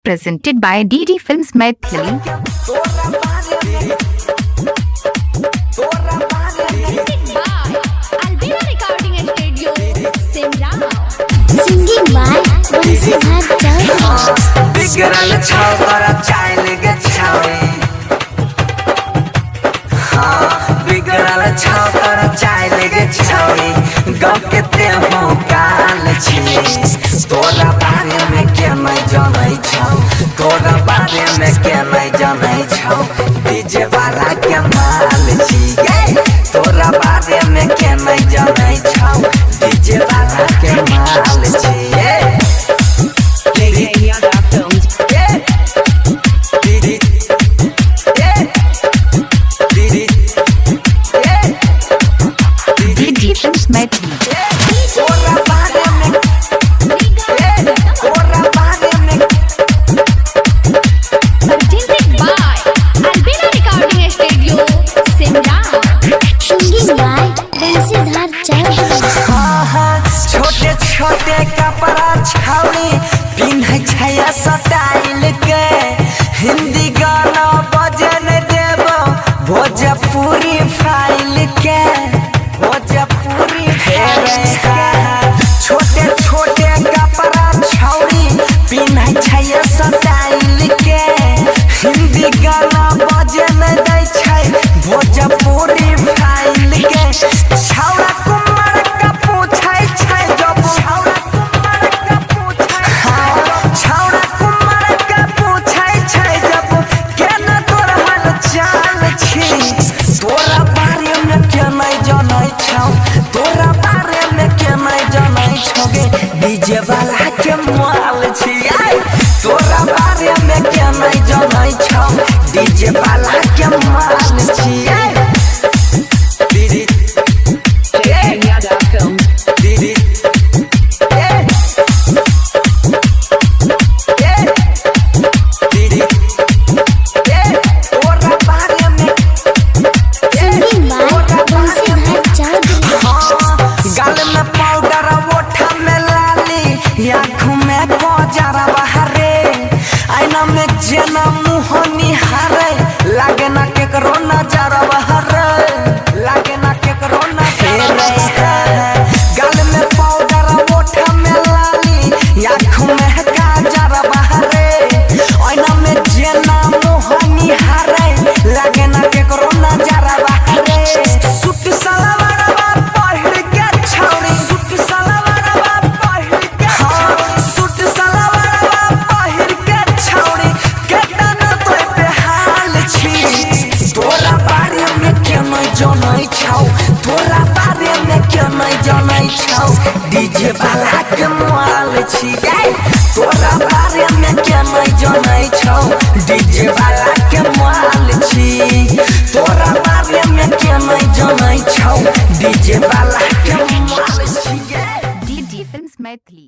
presented by DD Films Maithili. Singing by Bansidhar Chowdhury. बिगड़ल छौकर चाइल गे छौरी बिगड़ल छौकर चाइल गे छौरी गाँव के तेहू काल छी तोरा बारे में के नहीं जानै छौ तोरा बारे में के नहीं जानै छौ डीजे वाला के माल छी गे तोरा बारे में के नहीं जानै छौ डीजे वाला के माल छी DD Films Maithili. Singing by Bansidhar Chowdhury. छोटे छोटे कपड़ा छावनी पिन्ह छया स्टाइल के हिंदी गाना बजन देव भोजपुरी फाइल के भोजपुरी छोटे छोटे कपड़ा छावनी पिन्ह छया स्टाइल के हिंदी गाना बजन दै छै भोजपुरी फाइल के छौड़ा कुमार का पूछै छै जब छौड़ा कुमार का पूछै छै जब केना तोर हाल चाल छी तोरा बारे में के नहीं जानै छौ तोरा बारे में के नहीं जानै छौ गे डीजे वाला के माल छी तोरा बारे में के नहीं जानै छौ डीजे वाला के माल छी Singing by Bansidhar Chowdhury. गाल में पाउडर ओठा में लाली आँखों में गजरा बहरे आईना में जेना मुँह निहारे लागे ना केकरो नजर बहरे लागे ना केकरो नजर गाल में पाउडर ओठा में लाली आँखों में गजरा बहरे आईना में जेना मुँह निहारे लागे ना केकरो नजर बहरे सूट सलवारवा पहिर के छौरी सूट सलवारवा पहिर के सूट सलवारवा पहिर के छौरी केतना तोय पे हाल छी तोरा बारे में के नहीं जानै छौ तोरा बारे में के नहीं जानै छौ डीजे वाला के माल छी तोरा बारे में के नहीं जानै छौ डीजे वाला के माल छी तोरा बारे में के नहीं जानै छौ डीजे वाला के माल छी DD Films Maithili.